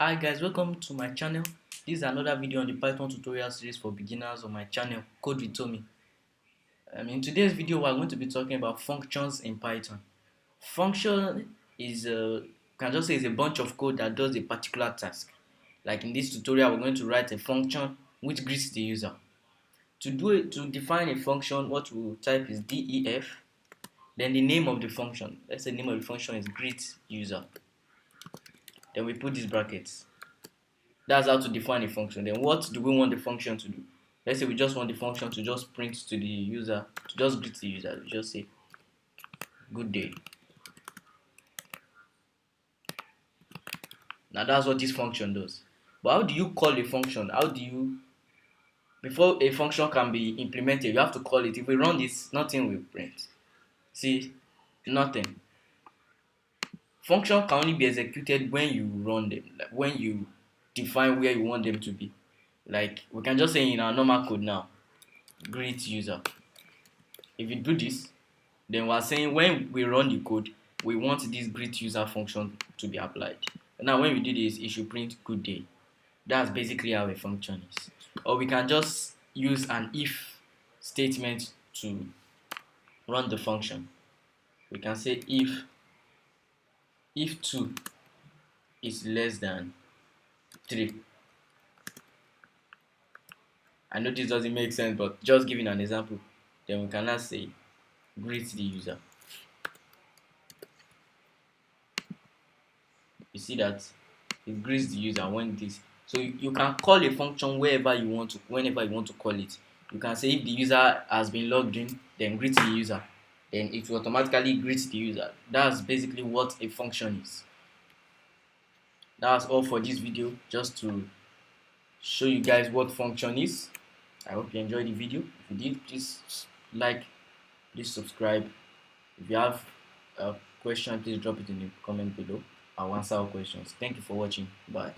Hi guys, welcome to my channel. This is another video on the Python tutorial series for beginners on my channel, Code with Tomi. In today's video, we're going to be talking about functions in Python. Function is can just say is a bunch of code that does a particular task. Like in this tutorial, we're going to write a function which greets the user. To define a function, what we'll type is def, then the name of the function. Let's say the name of the function is greet user. Then we put these brackets. That's how to define a function. Then what do we want the function to do? Let's say we just want the function to just print to the user, to just greet the user. We just say good day. Now that's what this function does. But how do you call a function? Before a function can be implemented, you have to call it. If we run this, nothing will print. See, nothing. Function can only be executed when you run them, like when you define where you want them to be. Like we can just say in our normal code now, greet user. If you do this, then we're saying when we run the code, we want this greet user function to be applied. Now when we do this, it should print good day. That's basically how a function is. Or we can just use an if statement to run the function. We can say if 2 is less than 3. I know this doesn't make sense, but just giving an example, then we can now say greet the user. You see that it greets the user when this. So you can call a function whenever you want to call it. You can say if the user has been logged in, then greet the user. Then it will automatically greet the user. That's basically what a function is. That's all for this video, just to show you guys what function is. I hope you enjoyed the video. If you did, please like, please subscribe. If you have a question, please drop it in the comment below. I'll answer all questions. Thank you for watching. Bye.